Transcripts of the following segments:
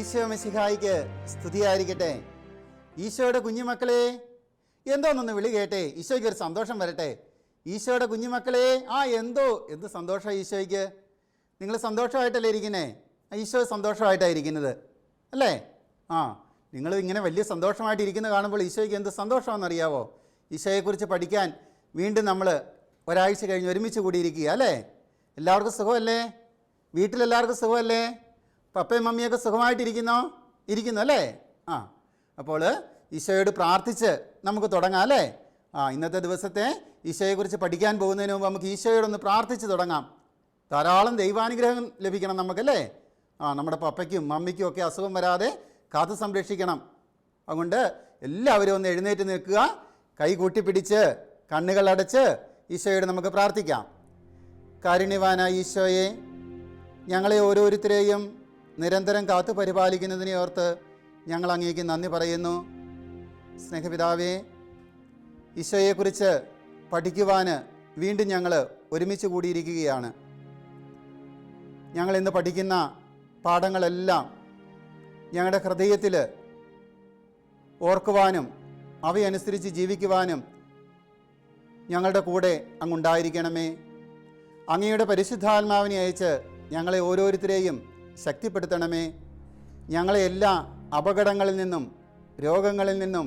ഈശോ മിശിഹായിക്ക് സ്തുതിയായിരിക്കട്ടെ. ഈശോയുടെ കുഞ്ഞുമക്കളെ, എന്തോന്നൊന്ന് വിളി കേട്ടെ, ഈശോയ്ക്ക് ഒരു സന്തോഷം വരട്ടെ. ഈശോയുടെ കുഞ്ഞുമക്കളെ, എന്ത് സന്തോഷമാണ് ഈശോയ്ക്ക്. നിങ്ങൾ സന്തോഷമായിട്ടല്ലേ ഇരിക്കുന്നേ? ഈശോ സന്തോഷമായിട്ടാണ് ഇരിക്കുന്നത് അല്ലേ? നിങ്ങൾ ഇങ്ങനെ വലിയ സന്തോഷമായിട്ടിരിക്കുന്നത് കാണുമ്പോൾ ഈശോയ്ക്ക് എന്ത് സന്തോഷമാണെന്നറിയാവോ? ഈശോയെക്കുറിച്ച് പഠിക്കാൻ വീണ്ടും നമ്മൾ ഒരാഴ്ച കഴിഞ്ഞ് ഒരുമിച്ച് കൂടിയിരിക്കുക അല്ലേ? എല്ലാവർക്കും സുഖമല്ലേ? വീട്ടിലെല്ലാവർക്കും സുഖമല്ലേ? പപ്പയും മമ്മിയൊക്കെ ഇരിക്കുന്നു അല്ലേ? അപ്പോൾ ഈശോയോട് പ്രാർത്ഥിച്ച് നമുക്ക് തുടങ്ങാം അല്ലേ? ഇന്നത്തെ ദിവസത്തെ ഈശോയെക്കുറിച്ച് പഠിക്കാൻ പോകുന്നതിന് മുമ്പ് നമുക്ക് ഈശോയോടൊന്ന് പ്രാർത്ഥിച്ച് തുടങ്ങാം. ധാരാളം ദൈവാനുഗ്രഹം ലഭിക്കണം നമുക്കല്ലേ? നമ്മുടെ പപ്പയ്ക്കും മമ്മിക്കും ഒക്കെ അസുഖം വരാതെ കാത്തു സംരക്ഷിക്കണം. അതുകൊണ്ട് എല്ലാവരും ഒന്ന് എഴുന്നേറ്റ് നിൽക്കുക, കൈ കൂട്ടിപ്പിടിച്ച് കണ്ണുകൾ അടച്ച് ഈശോയോട് നമുക്ക് പ്രാർത്ഥിക്കാം. കാരുണ്യവാനായ ഈശോയെ, ഞങ്ങളെ ഓരോരുത്തരെയും നിരന്തരം കാത്തു പരിപാലിക്കുന്നതിനെ ഓർത്ത് ഞങ്ങൾ അങ്ങേക്ക് നന്ദി പറയുന്നു. സ്നേഹപിതാവേ, ഈശോയെക്കുറിച്ച് പഠിക്കുവാൻ വീണ്ടും ഞങ്ങൾ ഒരുമിച്ച് കൂടിയിരിക്കുകയാണ്. ഞങ്ങൾ ഇന്ന് പഠിക്കുന്ന പാഠങ്ങളെല്ലാം ഞങ്ങളുടെ ഹൃദയത്തിൽ ഓർക്കുവാനും അവയനുസരിച്ച് ജീവിക്കുവാനും ഞങ്ങളുടെ കൂടെ അങ്ങുണ്ടായിരിക്കണമേ. അങ്ങയുടെ പരിശുദ്ധാത്മാവിനെ അയച്ച് ഞങ്ങളെ ഓരോരുത്തരെയും ശക്തിപ്പെടുത്തണമേ. ഞങ്ങളെ എല്ലാ അപകടങ്ങളിൽ നിന്നും, രോഗങ്ങളിൽ നിന്നും,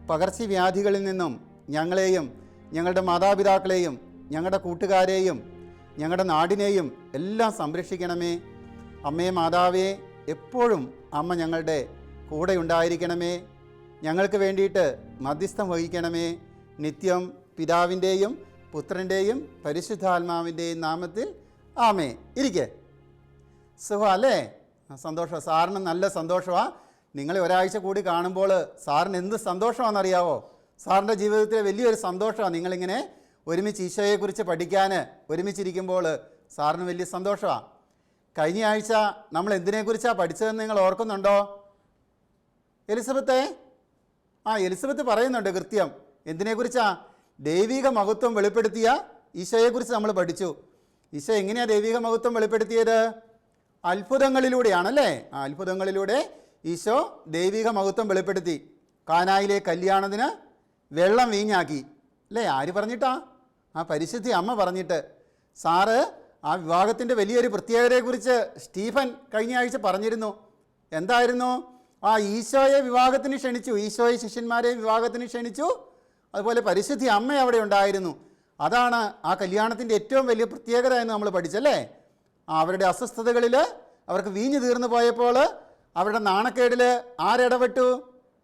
പകർച്ചവ്യാധികളിൽ നിന്നും ഞങ്ങളെയും ഞങ്ങളുടെ മാതാപിതാക്കളെയും ഞങ്ങളുടെ കൂട്ടുകാരെയും ഞങ്ങളുടെ നാടിനെയും എല്ലാം സംരക്ഷിക്കണമേ. അമ്മേ മാതാവേ, എപ്പോഴും അമ്മ ഞങ്ങളുടെ കൂടെ ഉണ്ടായിരിക്കണമേ. ഞങ്ങൾക്ക് വേണ്ടിയിട്ട് മധ്യസ്ഥം വഹിക്കണമേ. നിത്യം പിതാവിൻ്റെയും പുത്രൻ്റെയും പരിശുദ്ധാത്മാവിൻ്റെയും നാമത്തിൽ ആമേ. ഇരിക്കേ. സുഖം അല്ലേ? സന്തോഷം. സാറിന് നല്ല സന്തോഷമാണ്. നിങ്ങളെ ഒരാഴ്ച കൂടി കാണുമ്പോൾ സാറിന് എന്ത് സന്തോഷമാണെന്നറിയാവോ? സാറിൻ്റെ ജീവിതത്തിലെ വലിയൊരു സന്തോഷമാണ് നിങ്ങളിങ്ങനെ ഒരുമിച്ച് ഈശോയെക്കുറിച്ച് പഠിക്കാൻ ഒരുമിച്ചിരിക്കുമ്പോൾ സാറിന് വലിയ സന്തോഷമാണ്. കഴിഞ്ഞ ആഴ്ച നമ്മൾ എന്തിനെക്കുറിച്ചാണ് പഠിച്ചതെന്ന് നിങ്ങൾ ഓർക്കുന്നുണ്ടോ? എലിസബത്തെ എലിസബത്ത് പറയുന്നുണ്ട് കൃത്യം. എന്തിനെക്കുറിച്ചാണ്? ദൈവിക മഹത്വം വെളിപ്പെടുത്തിയ ഈശോയെക്കുറിച്ച് നമ്മൾ പഠിച്ചു. ഈശോ എങ്ങനെയാണ് ദൈവിക മഹത്വം വെളിപ്പെടുത്തിയത്? അത്ഭുതങ്ങളിലൂടെയാണല്ലേ? അത്ഭുതങ്ങളിലൂടെ ഈശോ ദൈവിക മഹത്വം വെളിപ്പെടുത്തി. കാനായിലെ കല്യാണത്തിന് വെള്ളം വീഞ്ഞാക്കി അല്ലേ? ആര് പറഞ്ഞിട്ടാ? പരിശുദ്ധ അമ്മ പറഞ്ഞിട്ട്. സാറ് ആ വിവാഹത്തിൻ്റെ വലിയൊരു പ്രത്യേകതയെക്കുറിച്ച് സ്റ്റീഫൻ കഴിഞ്ഞ ആഴ്ച പറഞ്ഞിരുന്നു. എന്തായിരുന്നു? ഈശോയെ വിവാഹത്തിന് ക്ഷണിച്ചു, ഈശോയെ ശിഷ്യന്മാരെ വിവാഹത്തിന് ക്ഷണിച്ചു. അതുപോലെ പരിശുദ്ധ അമ്മ അവിടെ ഉണ്ടായിരുന്നു. അതാണ് ആ കല്യാണത്തിൻ്റെ ഏറ്റവും വലിയ പ്രത്യേകത എന്ന് നമ്മൾ പഠിച്ചല്ലേ? അവരുടെ അസ്വസ്ഥതകളിൽ അവർക്ക് വീഞ്ഞു തീർന്നു പോയപ്പോൾ അവരുടെ നാണക്കേടിൽ ആരിടപെട്ടു?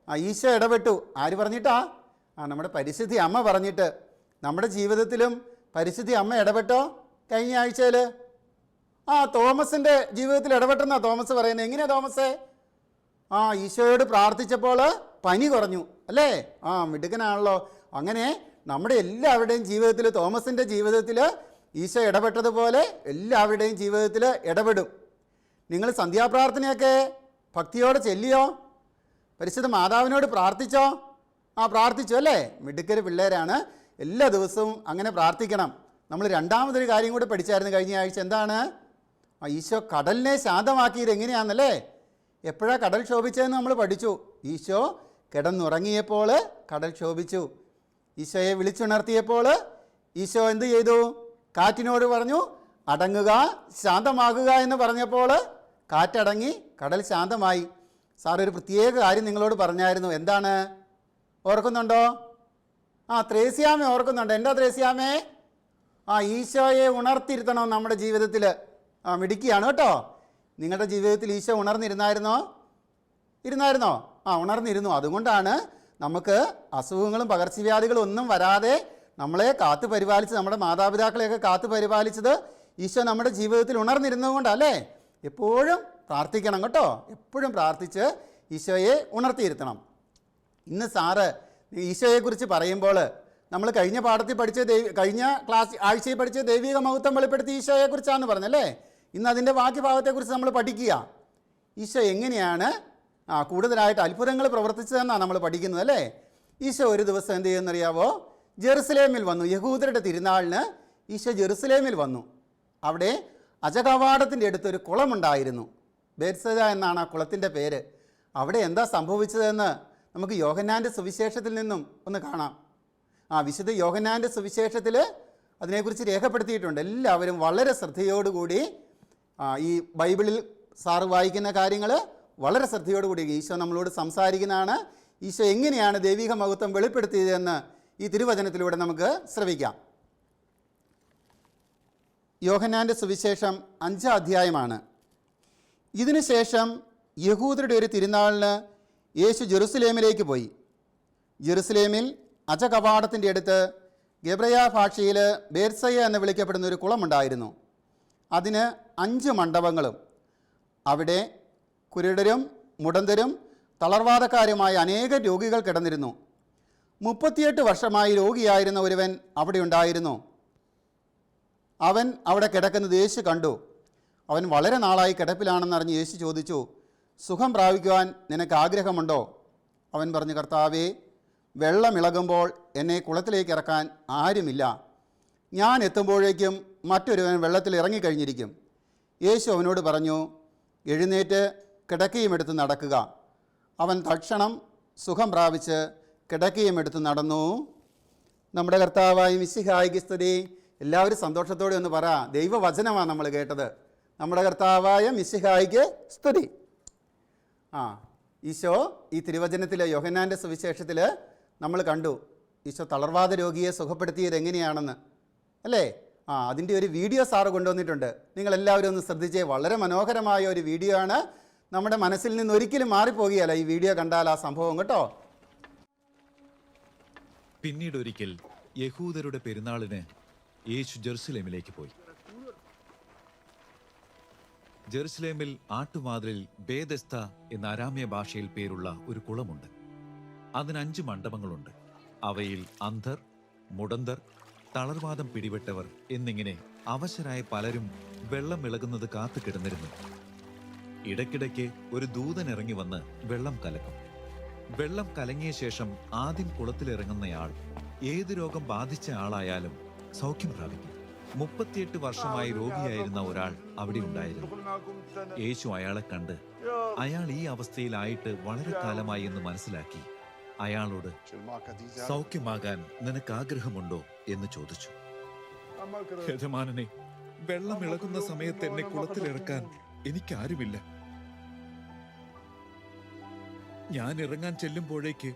ഈശോ ഇടപെട്ടു. ആര് പറഞ്ഞിട്ടാ? നമ്മുടെ പരിശുദ്ധ അമ്മ പറഞ്ഞിട്ട്. നമ്മുടെ ജീവിതത്തിലും പരിശുദ്ധ അമ്മ ഇടപെട്ടോ? കഴിഞ്ഞ ആഴ്ചയിൽ തോമസിൻ്റെ ജീവിതത്തിൽ ഇടപെട്ടെന്നാ തോമസ് പറയുന്നത്. എങ്ങനെയാ തോമസേ? ഈശോയോട് പ്രാർത്ഥിച്ചപ്പോൾ പനി കുറഞ്ഞു അല്ലേ? മിടുക്കനാണല്ലോ. അങ്ങനെ നമ്മുടെ എല്ലാവരുടെയും ജീവിതത്തിൽ, തോമസിൻ്റെ ജീവിതത്തിൽ ഈശോ ഇടപെട്ടതുപോലെ എല്ലാവരുടെയും ജീവിതത്തിൽ ഇടപെടും. നിങ്ങൾ സന്ധ്യാപ്രാർത്ഥനയൊക്കെ ഭക്തിയോടെ ചെല്ലിയോ? പരിശുദ്ധ മാതാവിനോട് പ്രാർത്ഥിച്ചോ? പ്രാർത്ഥിച്ചു അല്ലേ? മിടുക്കര് പിള്ളേരാണ്. എല്ലാ ദിവസവും അങ്ങനെ പ്രാർത്ഥിക്കണം. നമ്മൾ രണ്ടാമതൊരു കാര്യം കൂടെ പഠിച്ചായിരുന്നു കഴിഞ്ഞ ആഴ്ച. എന്താണ്? ഈശോ കടലിനെ ശാന്തമാക്കിയത് എങ്ങനെയാണെന്നല്ലേ? എപ്പോഴാണ് കടൽ ക്ഷോഭിച്ചതെന്ന് നമ്മൾ പഠിച്ചു. ഈശോ കിടന്നുറങ്ങിയപ്പോൾ കടൽ ക്ഷോഭിച്ചു. ഈശോയെ വിളിച്ചുണർത്തിയപ്പോൾ ഈശോ എന്ത് ചെയ്തു? കാറ്റിനോട് പറഞ്ഞു അടങ്ങുക, ശാന്തമാകുക എന്ന് പറഞ്ഞപ്പോൾ കാറ്റടങ്ങി, കടൽ ശാന്തമായി. സാർ ഒരു പ്രത്യേക കാര്യം നിങ്ങളോട് പറഞ്ഞായിരുന്നു. എന്താണ്? ഓർക്കുന്നുണ്ടോ? ത്രേസ്യാമേ ഓർക്കുന്നുണ്ട്. എന്താ ത്രേസ്യാമേ? ഈശോയെ ഉണർത്തിയിരുത്തണം നമ്മുടെ ജീവിതത്തിൽ. മിടുക്കിയാണ് കേട്ടോ. നിങ്ങളുടെ ജീവിതത്തിൽ ഈശോ ഉണർന്നിരുന്നായിരുന്നോ? ഉണർന്നിരുന്നു. അതുകൊണ്ടാണ് നമുക്ക് അസുഖങ്ങളും പകർച്ചവ്യാധികളും ഒന്നും വരാതെ നമ്മളെ കാത്തു പരിപാലിച്ച്, നമ്മുടെ മാതാപിതാക്കളെയൊക്കെ കാത്തു പരിപാലിച്ചത് ഈശോ നമ്മുടെ ജീവിതത്തിൽ ഉണർന്നിരുന്നതുകൊണ്ടല്ലേ? എപ്പോഴും പ്രാർത്ഥിക്കണം കേട്ടോ. എപ്പോഴും പ്രാർത്ഥിച്ച് ഈശോയെ ഉണർത്തിയിരുത്തണം. ഇന്ന് സാറ് ഈശോയെക്കുറിച്ച് പറയുമ്പോൾ നമ്മൾ കഴിഞ്ഞ പാഠത്തിൽ പഠിച്ച കഴിഞ്ഞ ആഴ്ചയിൽ പഠിച്ച ദൈവിക മഹത്വം വെളിപ്പെടുത്തി ഈശോയെക്കുറിച്ചാണെന്ന് പറഞ്ഞല്ലേ? ഇന്ന് അതിൻ്റെ ബാക്കി ഭാഗത്തെക്കുറിച്ച് നമ്മൾ പഠിക്കുക. ഈശോ എങ്ങനെയാണ് കൂടുതലായിട്ട് അത്ഭുതങ്ങൾ പ്രവർത്തിച്ചതെന്നാണ് നമ്മൾ പഠിക്കുന്നത് അല്ലേ? ഈശോ ഒരു ദിവസം എന്ത് ചെയ്യുമെന്നറിയാവോ? ജെറുസലേമിൽ വന്നു. യഹൂദരുടെ തിരുനാളിന് ഈശോ ജെറുസലേമിൽ വന്നു. അവിടെ അജകവാടത്തിൻ്റെ അടുത്തൊരു കുളമുണ്ടായിരുന്നു. ബേത്സദ എന്നാണ് ആ കുളത്തിൻ്റെ പേര്. അവിടെ എന്താ സംഭവിച്ചതെന്ന് നമുക്ക് യോഹന്നാൻ്റെ സുവിശേഷത്തിൽ നിന്നും ഒന്ന് കാണാം. വിശുദ്ധ യോഹന്നാൻ്റെ സുവിശേഷത്തിൽ അതിനെക്കുറിച്ച് രേഖപ്പെടുത്തിയിട്ടുണ്ട്. എല്ലാവരും വളരെ ശ്രദ്ധയോടുകൂടി ഈ ബൈബിളിൽ സാറ് വായിക്കുന്ന കാര്യങ്ങൾ വളരെ ശ്രദ്ധയോടുകൂടി ഈശോ നമ്മളോട് സംസാരിക്കുന്നതാണ്. ഈശോ എങ്ങനെയാണ് ദൈവിക മഹത്വം വെളിപ്പെടുത്തിയതെന്ന് ഈ തിരുവചനത്തിലൂടെ നമുക്ക് ശ്രവിക്കാം. യോഹന്നാൻ്റെ സുവിശേഷം 5-ാം അധ്യായമാണ്. ഇതിനുശേഷം യഹൂദരുടെ ഒരു തിരുനാളിന് യേശു ജെറുസലേമിലേക്ക് പോയി. ജെറുസലേമിൽ അജകവാടത്തിൻ്റെ അടുത്ത് ഗെബ്രയ ഭാഷയിൽ ബേത്സയ എന്ന് വിളിക്കപ്പെടുന്ന ഒരു കുളമുണ്ടായിരുന്നു. അതിന് 5 മണ്ഡപങ്ങളും. അവിടെ കുരുടരും മുടന്തരും തളർവാദക്കാരുമായ അനേകം രോഗികൾ കിടന്നിരുന്നു. 38 വർഷമായി രോഗിയായിരുന്ന ഒരുവൻ അവിടെ ഉണ്ടായിരുന്നു. അവൻ അവിടെ കിടക്കുന്നത് യേശു കണ്ടു. അവൻ വളരെ നാളായി കിടപ്പിലാണെന്നറിഞ്ഞ് യേശു ചോദിച്ചു, സുഖം പ്രാപിക്കുവാൻ നിനക്ക് ആഗ്രഹമുണ്ടോ? അവൻ പറഞ്ഞു, കർത്താവേ, വെള്ളമിളകുമ്പോൾ എന്നെ കുളത്തിലേക്ക് ഇറക്കാൻ ആരുമില്ല. ഞാൻ എത്തുമ്പോഴേക്കും മറ്റൊരുവൻ വെള്ളത്തിൽ ഇറങ്ങിക്കഴിഞ്ഞിരിക്കും. യേശു അവനോട് പറഞ്ഞു, എഴുന്നേറ്റ് കിടക്കയും എടുത്ത് നടക്കുക. അവൻ തൽക്ഷണം സുഖം പ്രാപിച്ച് കിടക്കയും എടുത്ത് നടന്നു. നമ്മുടെ കർത്താവായ മിശിഹായിക്ക് സ്തുതി. എല്ലാവരും സന്തോഷത്തോടെ ഒന്ന് പറ. ദൈവവചനമാണ് നമ്മൾ കേട്ടത്. നമ്മുടെ കർത്താവായ മിശിഹായിക്ക് സ്തുതി. ഈശോ ഈ തിരുവചനത്തിൽ യോഹന്നാൻ്റെ സുവിശേഷത്തിൽ നമ്മൾ കണ്ടു ഈശോ തളർവാദ രോഗിയെ സുഖപ്പെടുത്തിയത് എങ്ങനെയാണെന്ന്, അല്ലേ? അതിൻ്റെ ഒരു വീഡിയോ സാറ് കൊണ്ടുവന്നിട്ടുണ്ട്. നിങ്ങളെല്ലാവരും ഒന്ന് ശ്രദ്ധിച്ചേ. വളരെ മനോഹരമായ ഒരു വീഡിയോ ആണ്. നമ്മുടെ മനസ്സിൽ നിന്ന് ഒരിക്കലും മാറിപ്പോകുകയല്ല ഈ വീഡിയോ കണ്ടാൽ ആ സംഭവം, കേട്ടോ. പിന്നീട് ഒരിക്കൽ യഹൂദരുടെ പെരുന്നാളിന് യേശു ജെറുസലേമിലേക്ക് പോയി. ജെറുസലേമിൽ ആട്ടുവാതിലിൽ ബേതെസ്ത എന്ന അരാമ്യ ഭാഷയിൽ പേരുള്ള ഒരു കുളമുണ്ട്. അതിന് 5 മണ്ഡപങ്ങളുണ്ട്. അവയിൽ അന്ധർ, മുടന്തർ, തളർവാദം പിടിപെട്ടവർ എന്നിങ്ങനെ അവശരായ പലരും വെള്ളം ഇളകുന്നത് കാത്തു കിടന്നിരുന്നു. ഇടയ്ക്കിടയ്ക്ക് ഒരു ദൂതൻ ഇറങ്ങി വന്ന് വെള്ളം കലക്കും. വെള്ളം കലങ്ങിയ ശേഷം ആദ്യം കുളത്തിലിറങ്ങുന്നയാൾ ഏത് രോഗം ബാധിച്ച ആളായാലും സൗഖ്യം പ്രാപിക്കും. 38 വർഷമായി രോഗിയായിരുന്ന ഒരാൾ അവിടെ ഉണ്ടായിരുന്നു. യേശു അയാളെ കണ്ട് അയാൾ ഈ അവസ്ഥയിലായിട്ട് വളരെ കാലമായി എന്ന് മനസ്സിലാക്കി അയാളോട്, സൗഖ്യമാകാൻ നിനക്ക് ആഗ്രഹമുണ്ടോ എന്ന് ചോദിച്ചു. യജമാനനെ, വെള്ളം ഇളകുന്ന സമയത്ത് എന്നെ കുളത്തിലിറക്കാൻ എനിക്കാരുമില്ല. ഞാൻ ഇറങ്ങാൻ ചെല്ലുമ്പോഴേക്ക്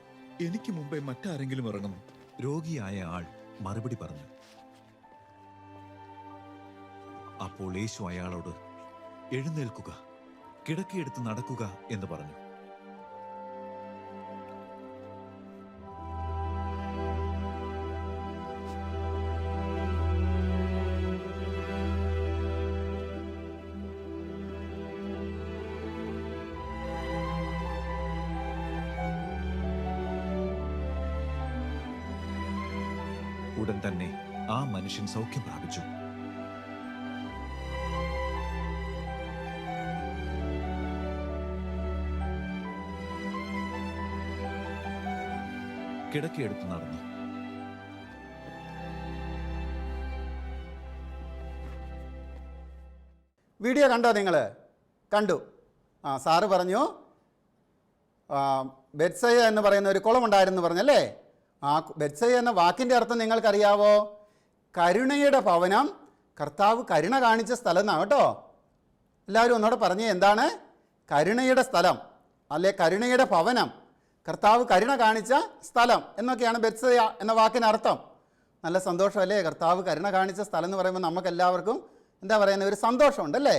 എനിക്ക് മുമ്പേ മറ്റാരെങ്കിലും ഇറങ്ങുന്നു. രോഗിയായ ആൾ മറുപടി പറഞ്ഞു. അപ്പോൾ യേശു അയാളോട്, എഴുന്നേൽക്കുക, കിടക്കയെടുത്ത് നടക്കുക എന്ന് പറഞ്ഞു. ഉടൻ തന്നെ ആ മനുഷ്യൻ സൗഖ്യം പ്രാപിച്ചു. കിടക്കയെടുത്ത് നടന്നു. വീഡിയോ കണ്ടോ? നിങ്ങൾ കണ്ടു. സാറ് പറഞ്ഞു ബെത്സയ എന്ന് പറയുന്ന ഒരു കുളമുണ്ടായിരുന്നു പറഞ്ഞല്ലേ. ബെത്സയ എന്ന വാക്കിൻ്റെ അർത്ഥം നിങ്ങൾക്കറിയാവോ? കരുണയുടെ ഭവനം. കർത്താവ് കരുണ കാണിച്ച സ്ഥലം എന്നാണ് കേട്ടോ. എല്ലാവരും ഒന്നുകൂടെ പറഞ്ഞേ, എന്താണ്? കരുണയുടെ സ്ഥലം അല്ലെ കരുണയുടെ ഭവനം, കർത്താവ് കരുണ കാണിച്ച സ്ഥലം എന്നൊക്കെയാണ് ബെത്സയ എന്ന വാക്കിനർത്ഥം. നല്ല സന്തോഷമല്ലേ? കർത്താവ് കരുണ കാണിച്ച സ്ഥലം എന്ന് പറയുമ്പോൾ നമുക്കെല്ലാവർക്കും എന്താ പറയുന്നത്, ഒരു സന്തോഷമുണ്ടല്ലേ?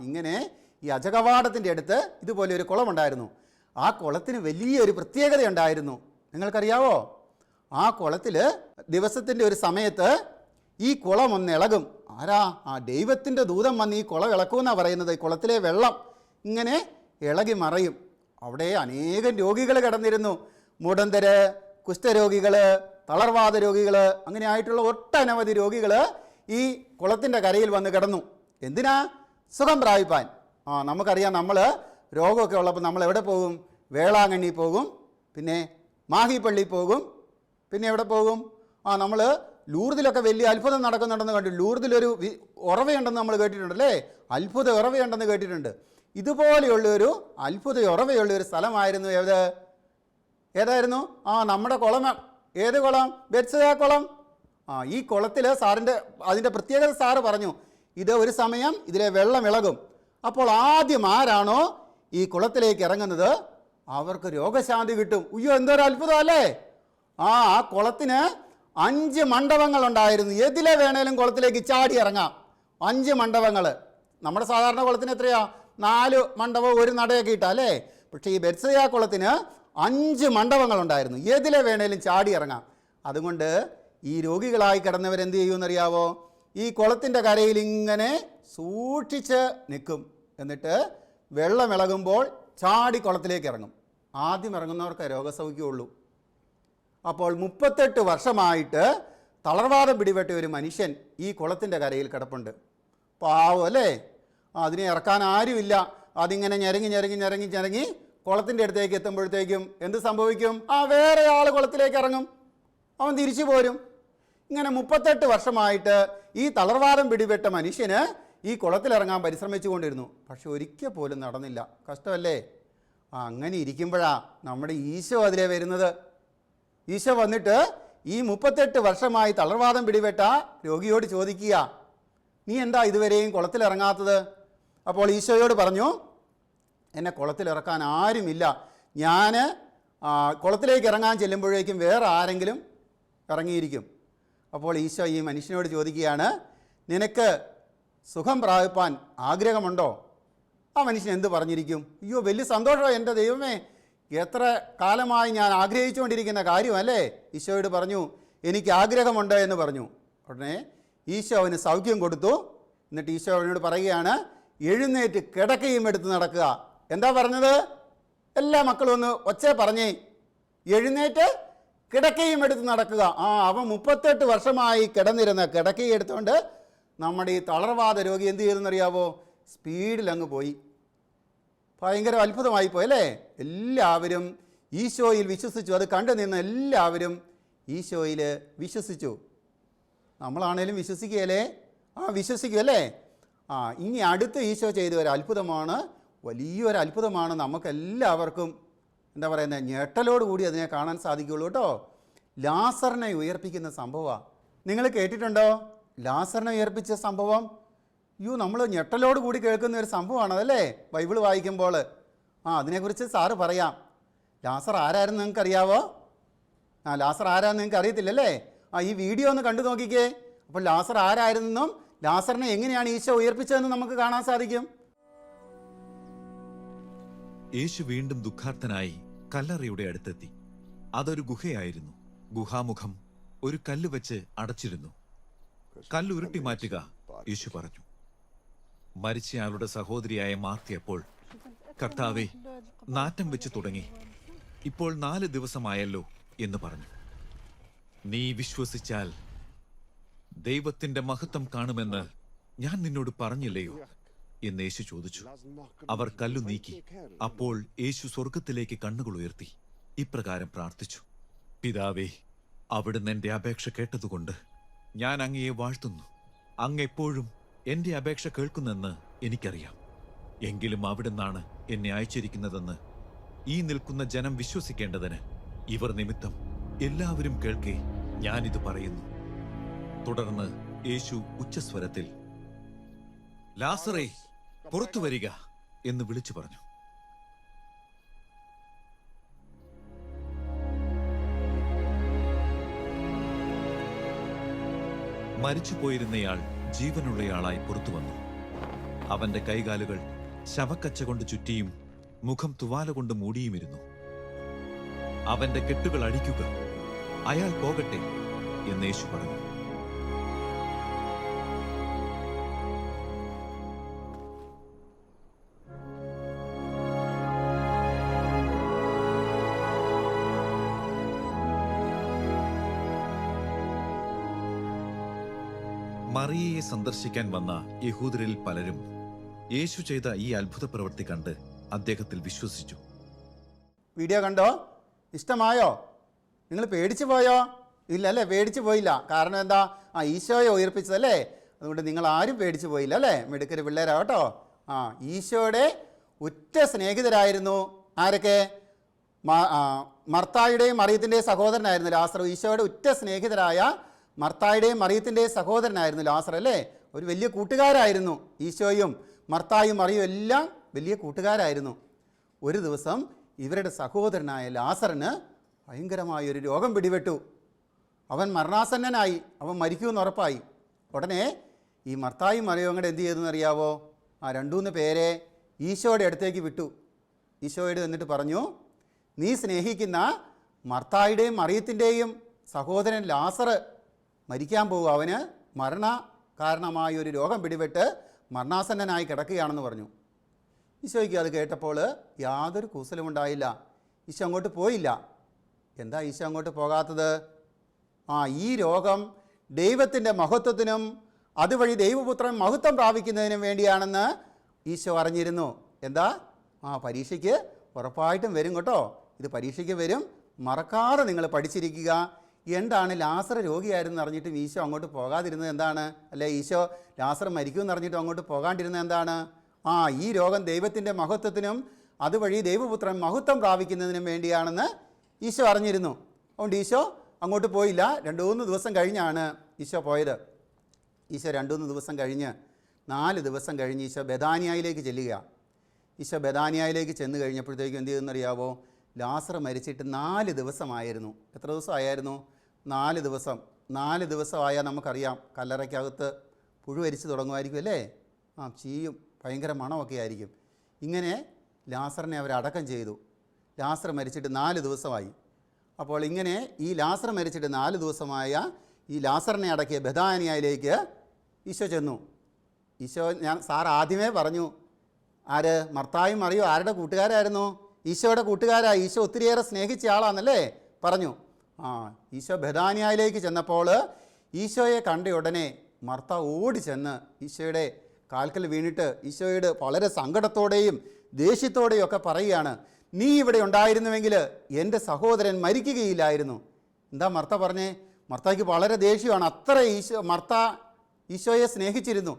ഇങ്ങനെ ഈ അജകവാടത്തിൻ്റെ അടുത്ത് ഇതുപോലെ ഒരു കുളമുണ്ടായിരുന്നു. ആ കുളത്തിന് വലിയൊരു പ്രത്യേകതയുണ്ടായിരുന്നു. നിങ്ങൾക്കറിയാവോ? ആ കുളത്തിൽ ദിവസത്തിൻ്റെ ഒരു സമയത്ത് ഈ കുളം ഒന്ന് ഇളകും. ആരാ? ദൈവത്തിൻ്റെ ദൂതൻ വന്ന് ഈ കുളം ഇളക്കുമെന്നാണ് പറയുന്നത്. ഈ കുളത്തിലെ വെള്ളം ഇങ്ങനെ ഇളകി മറയും. അവിടെ അനേകം രോഗികൾ കിടന്നിരുന്നു. മുടന്തര്, കുഷ്ഠരോഗികൾ, തളർവാദ രോഗികൾ, അങ്ങനെ ആയിട്ടുള്ള ഒട്ടനവധി രോഗികൾ ഈ കുളത്തിൻ്റെ കരയിൽ വന്ന് കിടന്നു. എന്തിനാ? സുഖം പ്രാപിപ്പാൻ. നമുക്കറിയാം, നമ്മൾ രോഗമൊക്കെ ഉള്ളപ്പോൾ നമ്മൾ എവിടെ പോകും? വേളാങ്കണ്ണി പോകും, പിന്നെ മാഹിപ്പള്ളി പോകും, പിന്നെ എവിടെ പോകും? നമ്മൾ ലൂർദിലൊക്കെ വലിയ അത്ഭുതം നടക്കുന്നുണ്ടെന്ന് കണ്ടു. ലൂർദിലൊരു ഉറവയുണ്ടെന്ന് നമ്മൾ കേട്ടിട്ടുണ്ടല്ലേ? അത്ഭുത ഉറവയുണ്ടെന്ന് കേട്ടിട്ടുണ്ട്. ഇതുപോലെയുള്ളൊരു അത്ഭുത ഉറവയുള്ളൊരു സ്ഥലമായിരുന്നു ഏതായിരുന്നു? നമ്മുടെ കുളം. ഏത് കുളം? ബെത്സദ കുളം. ഈ കുളത്തിൽ അതിൻ്റെ പ്രത്യേകത സാറ് പറഞ്ഞു, ഇത് ഒരു സമയം ഇതിലെ വെള്ളം ഇളകും. അപ്പോൾ ആദ്യം ആരാണോ ഈ കുളത്തിലേക്ക് ഇറങ്ങുന്നത് അവർക്ക് രോഗശാന്തി കിട്ടും. ഉയ്യോ, എന്തൊരു അത്ഭുതം അല്ലേ! ആ കുളത്തിന് 5 മണ്ഡപങ്ങളുണ്ടായിരുന്നു. ഏതിലെ വേണേലും കുളത്തിലേക്ക് ചാടി ഇറങ്ങാം. 5 മണ്ഡപങ്ങൾ. നമ്മുടെ സാധാരണ കുളത്തിന് എത്രയാ? 4 മണ്ഡപം ഒരു നടയൊക്കെ ഇട്ടാ അല്ലേ? പക്ഷേ ഈ ബെത്സദ കുളത്തിന് 5 മണ്ഡപങ്ങളുണ്ടായിരുന്നു. ഏതിലെ വേണേലും ചാടി ഇറങ്ങാം. അതുകൊണ്ട് ഈ രോഗികളായി കിടന്നവരെന്ത് ചെയ്യുമെന്നറിയാവോ? ഈ കുളത്തിൻ്റെ കരയിൽ ഇങ്ങനെ സൂക്ഷിച്ച് നിൽക്കും. എന്നിട്ട് വെള്ളം ഇളകുമ്പോൾ ചാടി കുളത്തിലേക്ക് ഇറങ്ങും. ആദ്യം ഇറങ്ങുന്നവർക്ക് രോഗസൗഖ്യമുള്ളൂ. അപ്പോൾ 38 വർഷമായിട്ട് തളർവാദം പിടിപെട്ട ഒരു മനുഷ്യൻ ഈ കുളത്തിൻ്റെ കരയിൽ കിടപ്പുണ്ട്. പാവം അല്ലേ? അതിനെ ഇറക്കാൻ ആരുമില്ല. അതിങ്ങനെ ഞരങ്ങി കുളത്തിൻ്റെ അടുത്തേക്ക് എത്തുമ്പോഴത്തേക്കും എന്ത് സംഭവിക്കും? വേറെ ആൾ കുളത്തിലേക്ക് ഇറങ്ങും, അവൻ തിരിച്ചു പോരും. ഇങ്ങനെ 38 വർഷമായിട്ട് ഈ തളർവാദം പിടിപെട്ട മനുഷ്യന് ഈ കുളത്തിലിറങ്ങാൻ പരിശ്രമിച്ചു കൊണ്ടിരുന്നു. പക്ഷെ ഒരിക്കൽ പോലും നടന്നില്ല. കഷ്ടമല്ലേ? അങ്ങനെ ഇരിക്കുമ്പോഴാണ് നമ്മുടെ ഈശോ അതിലേ വരുന്നത്. ഈശോ വന്നിട്ട് ഈ 38 വർഷമായി തളർവാദം പിടിപെട്ട രോഗിയോട് ചോദിക്കുക, നീ എന്താ ഇതുവരെയും കുളത്തിലിറങ്ങാത്തത്? അപ്പോൾ ഈശോയോട് പറഞ്ഞു, എന്നെ കുളത്തിലിറക്കാൻ ആരുമില്ല. ഞാൻ കുളത്തിലേക്ക് ഇറങ്ങാൻ ചെല്ലുമ്പോഴേക്കും വേറെ ആരെങ്കിലും ഇറങ്ങിയിരിക്കും. അപ്പോൾ ഈശോ ഈ മനുഷ്യനോട് ചോദിക്കുകയാണ്, നിനക്ക് സുഖം പ്രാപിപ്പാൻ ആഗ്രഹമുണ്ടോ? ആ മനുഷ്യൻ എന്ത് പറഞ്ഞിരിക്കും? അയ്യോ, വലിയ സന്തോഷമോ എൻ്റെ ദൈവമേ, എത്ര കാലമായി ഞാൻ ആഗ്രഹിച്ചുകൊണ്ടിരിക്കുന്ന കാര്യമല്ലേ? ഈശോയോട് പറഞ്ഞു, എനിക്ക് ആഗ്രഹമുണ്ട് എന്ന് പറഞ്ഞു. ഉടനെ ഈശോ അവന് സൗഖ്യം കൊടുത്തു. എന്നിട്ട് ഈശോ അവനോട് പറയുകയാണ്, എഴുന്നേറ്റ് കിടക്കയും എടുത്ത് നടക്കുക. എന്താ പറഞ്ഞത്? എല്ലാ മക്കളും ഒന്ന് ഒച്ചേ പറഞ്ഞേ, എഴുന്നേറ്റ് കിടക്കയും എടുത്ത് നടക്കുക. അവൻ 38 വർഷമായി കിടന്നിരുന്ന കിടക്കയും എടുത്തുകൊണ്ട് നമ്മുടെ ഈ തളർവാദ രോഗി എന്ത് ചെയ്തെന്നറിയാവോ? സ്പീഡിൽ അങ്ങ് പോയി. ഭയങ്കര അത്ഭുതമായി പോയി അല്ലേ? എല്ലാവരും ഈശോയിൽ വിശ്വസിച്ചു. അത് കണ്ടു നിന്ന് എല്ലാവരും ഈശോയിൽ വിശ്വസിച്ചു. നമ്മളാണേലും വിശ്വസിക്കുകയല്ലേ? വിശ്വസിക്കുമല്ലേ? ഇനി അടുത്ത് ഈശോ ചെയ്ത ഒരു അത്ഭുതമാണ്, വലിയൊരു അത്ഭുതമാണ്. നമുക്കെല്ലാവർക്കും എന്താ പറയുന്നത്, ഞെട്ടലോടുകൂടി അതിനെ കാണാൻ സാധിക്കുകയുള്ളൂ കേട്ടോ. ലാസറിനെ ഉയർപ്പിക്കുന്ന സംഭവമാണ്. നിങ്ങൾ കേട്ടിട്ടുണ്ടോ ലാസറിനെ ഉയർപ്പിച്ച സംഭവം? നമ്മൾ ഞെട്ടലോട് കൂടി കേൾക്കുന്ന ഒരു സംഭവമാണ് അതല്ലേ, ബൈബിൾ വായിക്കുമ്പോൾ. അതിനെക്കുറിച്ച് സാറ് പറയാം. ലാസർ ആരായിരുന്നു നിങ്ങൾക്ക് അറിയാവോ? ലാസർ ആരാന്ന് നിങ്ങൾക്ക് അറിയത്തില്ലല്ലേ? ഈ വീഡിയോ ഒന്ന് കണ്ടു നോക്കിക്കേ. അപ്പോൾ ലാസർ ആരായിരുന്നെന്നും ലാസറിനെ എങ്ങനെയാണ് ഈശോ ഉയർപ്പിച്ചതെന്നും നമുക്ക് കാണാൻ സാധിക്കും. യേശു വീണ്ടും ദുഃഖാർത്തനായി കല്ലറയുടെ അടുത്തെത്തി. അതൊരു ഗുഹയായിരുന്നു. ഗുഹാമുഖം ഒരു കല്ല് വെച്ച് അടച്ചിരുന്നു. കല്ല് ഉരുട്ടി മാറ്റുക യേശു പറഞ്ഞു. മരിച്ചയാളുടെ സഹോദരിയായ മാർത്തിയപ്പോൾ, കർത്താവേ, നാറ്റം വെച്ച് തുടങ്ങി, ഇപ്പോൾ 4 ദിവസമായല്ലോ എന്ന് പറഞ്ഞു. നീ വിശ്വസിച്ചാൽ ദൈവത്തിന്റെ മഹത്വം കാണുമെന്ന് ഞാൻ നിന്നോട് പറഞ്ഞില്ലയോ എന്ന് യേശു ചോദിച്ചു. അവർ കല്ലു നീക്കി. അപ്പോൾ യേശു സ്വർഗത്തിലേക്ക് കണ്ണുകൾ ഉയർത്തി ഇപ്രകാരം പ്രാർത്ഥിച്ചു, പിതാവേ, അവിടുന്ന് എന്റെ അപേക്ഷ കേട്ടതുകൊണ്ട് ഞാൻ അങ്ങയെ വാഴ്ത്തുന്നു. അങ്ങ് എപ്പോഴും എന്റെ അപേക്ഷ കേൾക്കുന്നെന്ന് എനിക്കറിയാം. എങ്കിലും അവിടുന്നാണ് എന്നെ അയച്ചിരിക്കുന്നതെന്ന് ഈ നിൽക്കുന്ന ജനം വിശ്വസിക്കേണ്ടതിന് ഇവർ നിമിത്തം എല്ലാവരും കേൾക്കെ ഞാനിത് പറയുന്നു. തുടർന്ന് യേശു ഉച്ചസ്വരത്തിൽ, ലാസറേ, പുറത്തു വരിക എന്ന് വിളിച്ചു പറഞ്ഞു. മരിച്ചുപോയിരുന്നയാൾ ജീവനുള്ളയാളായി പുറത്തു വന്നു. അവന്റെ കൈകാലുകൾ ശവക്കച്ച കൊണ്ട് ചുറ്റിയും മുഖം തുവാല കൊണ്ട് മൂടിയുമിരുന്നു. അവന്റെ കെട്ടുകൾ അഴിക്കുക, അയാൾ പോകട്ടെ എന്ന് യേശു പറഞ്ഞു. മറിയയെ സന്ദർശിക്കാൻ വന്ന യഹൂദരിൽ പലരും യേശു ചെയ്ത ഈ അത്ഭുത പ്രവൃത്തി കണ്ട് അദ്ദേഹത്തിൽ വിശ്വസിച്ചു. വീഡിയോ കണ്ടോ? ഇഷ്ടമായോ? നിങ്ങൾ പേടിച്ചു പോയോ? ഇല്ലല്ലേ, പേടിച്ചു പോയില്ല. കാരണം എന്താ? ഈശോയെ ഉയർപ്പിച്ചതല്ലേ, അതുകൊണ്ട് നിങ്ങൾ ആരും പേടിച്ചു പോയില്ല അല്ലേ? മിടുക്കൊരു പിള്ളേരാ കേട്ടോ. ഈശോയുടെ ഉറ്റ സ്നേഹിതരായിരുന്നു. ആരൊക്കെ? മർത്തായുടെയും മറിയത്തിൻ്റെയും സഹോദരനായിരുന്നു ലാസർ. ഈശോയുടെ ഉറ്റ സ്നേഹിതരായ മർത്തായുടെയും മറിയത്തിൻ്റെയും സഹോദരനായിരുന്നു ലാസർ, അല്ലേ? ഒരു വലിയ കൂട്ടുകാരായിരുന്നു. ഈശോയും മർത്തായും മറിയും എല്ലാം വലിയ കൂട്ടുകാരായിരുന്നു. ഒരു ദിവസം ഇവരുടെ സഹോദരനായ ലാസറിന് ഭയങ്കരമായൊരു രോഗം പിടിപെട്ടു. അവൻ മരണാസന്നനായി, അവൻ മരിക്കുമെന്ന് ഉറപ്പായി. ഉടനെ ഈ മർത്തായും മറിയവും കൂടെ എന്ത് ചെയ്തെന്ന് അറിയാവോ? ആ 2-3 പേരെ ഈശോയുടെ അടുത്തേക്ക് വിട്ടു. ഈശോയോട് എന്നിട്ട് പറഞ്ഞു, നീ സ്നേഹിക്കുന്ന മർത്തായുടെയും മറിയത്തിൻ്റെയും സഹോദരൻ ലാസർ മരിക്കാൻ പോകും. അവന് മരണ കാരണമായൊരു രോഗം പിടിപെട്ട് മരണാസന്നനായി കിടക്കുകയാണെന്ന് പറഞ്ഞു. ഈശോയ്ക്ക് അത് കേട്ടപ്പോൾ യാതൊരു കൂസലുമുണ്ടായില്ല. ഈശോ അങ്ങോട്ട് പോയില്ല. എന്താ ഈശോ അങ്ങോട്ട് പോകാത്തത്? ഈ രോഗം ദൈവത്തിൻ്റെ മഹത്വത്തിനും അതുവഴി ദൈവപുത്രൻ മഹത്വം പ്രാപിക്കുന്നതിനും വേണ്ടിയാണെന്ന് ഈശോ അറിഞ്ഞിരുന്നു. എന്താ? പരീക്ഷയ്ക്ക് ഉറപ്പായിട്ടും വരും കേട്ടോ. ഇത് പരീക്ഷയ്ക്ക് വരും, മറക്കാതെ നിങ്ങൾ പഠിച്ചിരിക്കുക. എന്താണ് ലാസർ രോഗിയായിരുന്നു അറിഞ്ഞിട്ടും ഈശോ അങ്ങോട്ട് പോകാതിരുന്നത് എന്താണ്? അല്ലെ, ഈശോ ലാസർ മരിക്കുമെന്ന് അറിഞ്ഞിട്ടും അങ്ങോട്ട് പോകാണ്ടിരുന്നത് എന്താണ്? ഈ രോഗം ദൈവത്തിൻ്റെ മഹത്വത്തിനും അതുവഴി ദൈവപുത്രൻ മഹത്വം പ്രാപിക്കുന്നതിനും വേണ്ടിയാണെന്ന് ഈശോ അറിഞ്ഞിരുന്നു. അതുകൊണ്ട് ഈശോ അങ്ങോട്ട് പോയില്ല. 2-3 ദിവസം കഴിഞ്ഞാണ് ഈശോ പോയത്. ഈശോ 2-3 ദിവസം കഴിഞ്ഞ് 4 ദിവസം കഴിഞ്ഞ് ഈശോ ബെഥാനിയയിലേക്ക് ചെല്ലുക. ഈശോ ബെഥാനിയയിലേക്ക് ചെന്ന് കഴിഞ്ഞപ്പോഴത്തേക്കും എന്ത് ചെയ്തെന്നറിയാവോ? ലാസർ മരിച്ചിട്ട് 4 ദിവസമായിരുന്നു. എത്ര ദിവസമായിരുന്നു? 4 ദിവസം. 4 ദിവസമായാൽ നമുക്കറിയാം കല്ലറയ്ക്കകത്ത് പുഴു അരിച്ച് തുടങ്ങുമായിരിക്കും, അല്ലേ? ചീയും, ഭയങ്കര മണമൊക്കെ ആയിരിക്കും. ഇങ്ങനെ ലാസറിനെ അവരടക്കം ചെയ്തു. ലാസർ മരിച്ചിട്ട് 4 ദിവസമായി. അപ്പോൾ ഇങ്ങനെ ഈ ലാസർ മരിച്ചിട്ട് 4 ദിവസമായ ഈ ലാസറിനെ അടക്കിയ ബെഥാനിയയിലേക്ക് ഈശോ ചെന്നു. സാർ ആദ്യമേ പറഞ്ഞു, ആര്? മർത്തായും മറിയും ആരുടെ കൂട്ടുകാരായിരുന്നു? ഈശോയുടെ കൂട്ടുകാരായി. ഈശോ ഒത്തിരിയേറെ സ്നേഹിച്ച ആളാണെന്നല്ലേ പറഞ്ഞു. ഈശോ ബെഥാനിയയിലേക്ക് ചെന്നപ്പോൾ ഈശോയെ കണ്ട ഉടനെ മർത്ത ഓടി ചെന്ന് ഈശോയുടെ കാൽക്കൽ വീണിട്ട് ഈശോയോട് വളരെ സങ്കടത്തോടെയും ദേഷ്യത്തോടെയും ഒക്കെ പറയുകയാണ്, നീ ഇവിടെ ഉണ്ടായിരുന്നുവെങ്കിൽ എൻ്റെ സഹോദരൻ മരിക്കുകയില്ലായിരുന്നു. എന്താ മർത്ത പറഞ്ഞേ? മർത്തയ്ക്ക് വളരെ ദേഷ്യമാണ്. അത്ര മർത്ത ഈശോയെ സ്നേഹിച്ചിരുന്നു.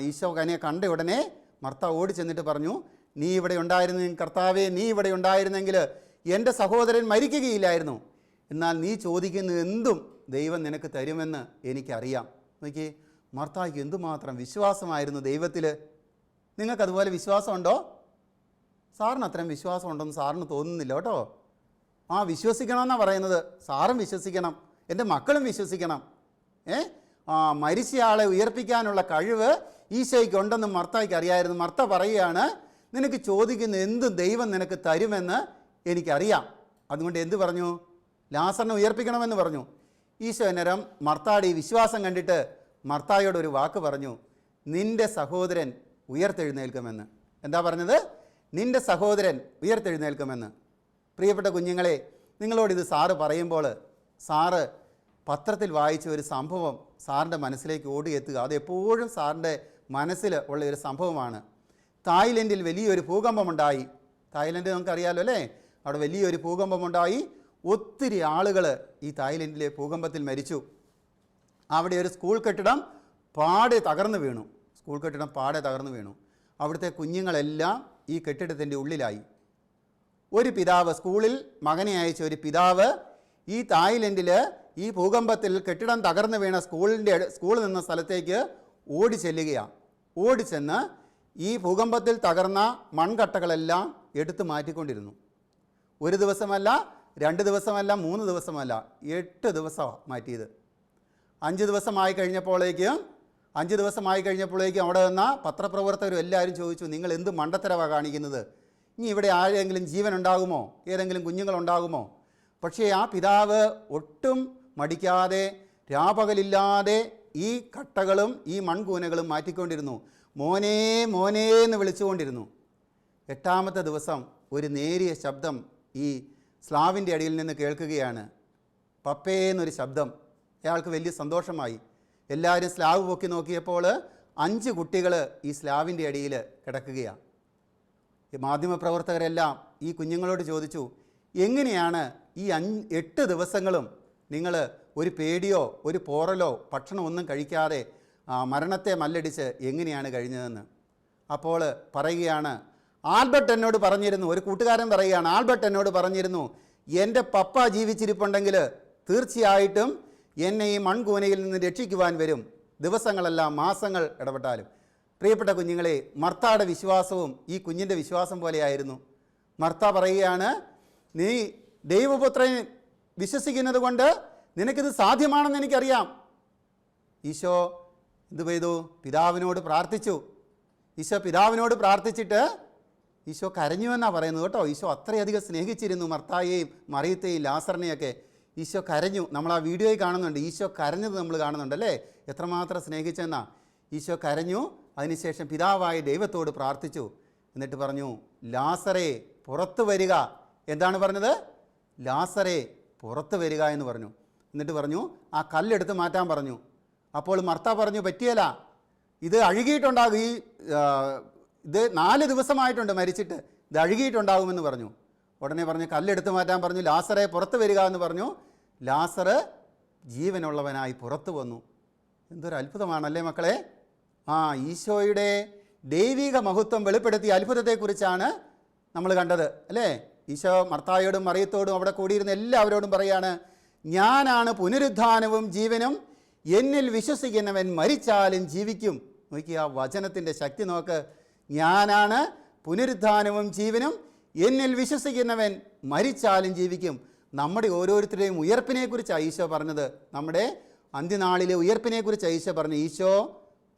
ഈശോ കനിയെ കണ്ട ഉടനെ മർത്ത ഓടി ചെന്നിട്ട് പറഞ്ഞു, നീ ഇവിടെ ഉണ്ടായിരുന്നെങ്കിൽ, കർത്താവേ നീ ഇവിടെ ഉണ്ടായിരുന്നെങ്കിൽ എൻ്റെ സഹോദരൻ മരിക്കുകയില്ലായിരുന്നു. എന്നാൽ നീ ചോദിക്കുന്ന എന്തും ദൈവം നിനക്ക് തരുമെന്ന് എനിക്കറിയാം. നോക്കി, മർത്തായ്ക്ക് എന്തുമാത്രം വിശ്വാസമായിരുന്നു ദൈവത്തിൽ. നിങ്ങൾക്കതുപോലെ വിശ്വാസമുണ്ടോ? സാറിന് അത്രയും വിശ്വാസമുണ്ടെന്ന് സാറിന് തോന്നുന്നില്ല കേട്ടോ. വിശ്വസിക്കണമെന്നാണ് പറയുന്നത്. സാറും വിശ്വസിക്കണം, എൻ്റെ മക്കളും വിശ്വസിക്കണം. മരിച്ചയാളെ ഉയർപ്പിക്കാനുള്ള കഴിവ് ഈശോയ്ക്ക് ഉണ്ടെന്ന് മർത്തായ്ക്ക് അറിയായിരുന്നു. മർത്ത പറയുകയാണ്, നിനക്ക് ചോദിക്കുന്ന എന്തും ദൈവം നിനക്ക് തരുമെന്ന് എനിക്കറിയാം. അതുകൊണ്ട് എന്ത് പറഞ്ഞു? ലാസറിനെ ഉയർപ്പിക്കണമെന്ന് പറഞ്ഞു. ഈശോ അന്നേരം മർത്തായുടെ ഈ വിശ്വാസം കണ്ടിട്ട് മർത്തായോടൊരു വാക്ക് പറഞ്ഞു, നിൻ്റെ സഹോദരൻ ഉയർത്തെഴുന്നേൽക്കുമെന്ന്. എന്താ പറഞ്ഞത്? നിൻ്റെ സഹോദരൻ ഉയർത്തെഴുന്നേൽക്കുമെന്ന്. പ്രിയപ്പെട്ട കുഞ്ഞുങ്ങളെ, നിങ്ങളോടിത് സാറ് പറയുമ്പോൾ സാറ് പത്രത്തിൽ വായിച്ച ഒരു സംഭവം സാറിൻ്റെ മനസ്സിലേക്ക് ഓടിയെത്തുക. അതെപ്പോഴും സാറിൻ്റെ മനസ്സിൽ ഉള്ള ഒരു സംഭവമാണ്. തായ്ലൻഡിൽ വലിയൊരു ഭൂകമ്പമുണ്ടായി. തായ്ലൻഡ് നമുക്കറിയാമല്ലോ, അല്ലേ? അവിടെ വലിയൊരു ഭൂകമ്പമുണ്ടായി. ഒത്തിരി ആളുകൾ ഈ തായ്ലൻഡിലെ ഭൂകമ്പത്തിൽ മരിച്ചു. അവിടെ ഒരു സ്കൂൾ കെട്ടിടം പാടെ തകർന്നു വീണു. അവിടുത്തെ കുഞ്ഞുങ്ങളെല്ലാം ഈ കെട്ടിടത്തിൻ്റെ ഉള്ളിലായി. ഒരു പിതാവ്, സ്കൂളിൽ മകനെ അയച്ച ഒരു പിതാവ് ഈ തായ്ലൻഡിൽ ഈ ഭൂകമ്പത്തിൽ കെട്ടിടം തകർന്നു വീണ സ്കൂൾ നിന്ന സ്ഥലത്തേക്ക് ഓടിച്ചെന്ന് ഈ ഭൂകമ്പത്തിൽ തകർന്ന മൺകട്ടകളെല്ലാം എടുത്തു മാറ്റിക്കൊണ്ടിരുന്നു. 1 ദിവസമല്ല, 2 ദിവസമല്ല, 3 ദിവസമല്ല, 8 ദിവസമാണ് മാറ്റിയത്. 5 ദിവസമായി കഴിഞ്ഞപ്പോഴേക്കും അവിടെ നിന്ന പത്രപ്രവർത്തകരും എല്ലാവരും ചോദിച്ചു, നിങ്ങൾ എന്ത് മണ്ടത്തരവാണ് കാണിക്കുന്നത്? ഇനി ഇവിടെ ആരെങ്കിലും ജീവൻ ഉണ്ടാകുമോ? ഏതെങ്കിലും കുഞ്ഞുങ്ങളുണ്ടാകുമോ? പക്ഷേ ആ പിതാവ് ഒട്ടും മടിക്കാതെ രാപകലില്ലാതെ ഈ കട്ടകളും ഈ മൺകൂനകളും മാറ്റിക്കൊണ്ടിരുന്നു. മോനേ മോനേ എന്ന് വിളിച്ചുകൊണ്ടിരുന്നു. 8ാമത്തെ ദിവസം ഒരു നേരിയ ശബ്ദം ഈ സ്ലാവിൻ്റെ അടിയിൽ നിന്ന് കേൾക്കുകയാണ്. പപ്പേ എന്നൊരു ശബ്ദം. അയാൾക്ക് വലിയ സന്തോഷമായി. എല്ലാവരും സ്ലാവ് പൊക്കി നോക്കിയപ്പോൾ 5 കുട്ടികൾ ഈ സ്ലാവിൻ്റെ അടിയിൽ കിടക്കുകയാണ്. മാധ്യമപ്രവർത്തകരെല്ലാം ഈ കുഞ്ഞുങ്ങളോട് ചോദിച്ചു, എങ്ങനെയാണ് ഈ 8 ദിവസങ്ങളും നിങ്ങൾ ഒരു പേടിയോ ഒരു പോറലോ ഭക്ഷണം ഒന്നും കഴിക്കാതെ മരണത്തെ മല്ലടിച്ച് എങ്ങനെയാണ് കഴിഞ്ഞതെന്ന്? അപ്പോൾ പറയുകയാണ്, ആൽബർട്ട് എന്നോട് പറഞ്ഞിരുന്നു, ഒരു കൂട്ടുകാരൻ പറയുകയാണ്, ആൽബർട്ട് എന്നോട് പറഞ്ഞിരുന്നു, എൻ്റെ പപ്പ ജീവിച്ചിരിപ്പുണ്ടെങ്കിൽ തീർച്ചയായിട്ടും എന്നെ ഈ മൺകൂനയിൽ നിന്ന് രക്ഷിക്കുവാൻ വരും, ദിവസങ്ങളല്ല മാസങ്ങൾ ഇടപെട്ടാലും. പ്രിയപ്പെട്ട കുഞ്ഞുങ്ങളെ, മർത്തായുടെ വിശ്വാസവും ഈ കുഞ്ഞിൻ്റെ വിശ്വാസം പോലെയായിരുന്നു. മർത്ത പറയുകയാണ്, നീ ദൈവപുത്രൻ വിശ്വസിക്കുന്നത് കൊണ്ട് നിനക്കിത് സാധ്യമാണെന്ന് എനിക്കറിയാം. ഈശോ എന്ത് ചെയ്തു? പിതാവിനോട് പ്രാർത്ഥിച്ചു. ഈശോ പിതാവിനോട് പ്രാർത്ഥിച്ചിട്ട് ഈശോ കരഞ്ഞുവെന്നാണ് പറയുന്നത് കേട്ടോ. ഈശോ അത്രയധികം സ്നേഹിച്ചിരുന്നു മർത്തായെയും മറിയത്തെയും ലാസറിനെയൊക്കെ. ഈശോ കരഞ്ഞു. നമ്മൾ ആ വീഡിയോയിൽ കാണുന്നുണ്ട്, ഈശോ കരഞ്ഞത് നമ്മൾ കാണുന്നുണ്ടല്ലേ, എത്രമാത്രം സ്നേഹിച്ചെന്നാ. ഈശോ കരഞ്ഞു. അതിനുശേഷം പിതാവായ ദൈവത്തോട് പ്രാർത്ഥിച്ചു. എന്നിട്ട് പറഞ്ഞു, ലാസറേ പുറത്തു വരിക. എന്താണ് പറഞ്ഞത്? ലാസറേ പുറത്തു വരിക എന്ന് പറഞ്ഞു. എന്നിട്ട് പറഞ്ഞു, ആ കല്ലെടുത്ത് മാറ്റാൻ പറഞ്ഞു. അപ്പോൾ മർത്ത പറഞ്ഞു, പറ്റിയല്ല, ഇത് അഴുകിയിട്ടുണ്ടാകും, ഇത് 4 ദിവസമായിട്ടുണ്ട് മരിച്ചിട്ട്, ഇത് അഴുകിയിട്ടുണ്ടാകുമെന്ന് പറഞ്ഞു. ഉടനെ പറഞ്ഞു, കല്ലെടുത്ത് മാറ്റാൻ പറഞ്ഞു. ലാസറെ പുറത്ത് വരിക എന്ന് പറഞ്ഞു. ലാസറ് ജീവനുള്ളവനായി പുറത്തു വന്നു. എന്തൊരു അത്ഭുതമാണല്ലേ മക്കളെ. ഈശോയുടെ ദൈവിക മഹത്വം വെളിപ്പെടുത്തിയ അത്ഭുതത്തെക്കുറിച്ചാണ് നമ്മൾ കണ്ടത് അല്ലേ. ഈശോ മർത്തായോടും മറിയത്തോടും അവിടെ കൂടിയിരുന്ന എല്ലാവരോടും പറയാണ്, ഞാനാണ് പുനരുദ്ധാനവും ജീവനും, എന്നിൽ വിശ്വസിക്കുന്നവൻ മരിച്ചാലും ജീവിക്കും. നോക്കി ആ വചനത്തിൻ്റെ ശക്തി നോക്ക്. ഞാനാണ് പുനരുദ്ധാനവും ജീവനും, എന്നിൽ വിശ്വസിക്കുന്നവൻ മരിച്ചാലും ജീവിക്കും. നമ്മുടെ ഓരോരുത്തരുടെയും ഉയർപ്പിനെക്കുറിച്ചാണ് ഈശോ പറഞ്ഞത്. നമ്മുടെ അന്ത്യനാളിലെ ഉയർപ്പിനെക്കുറിച്ചാണ് ഈശോ പറഞ്ഞു. ഈശോ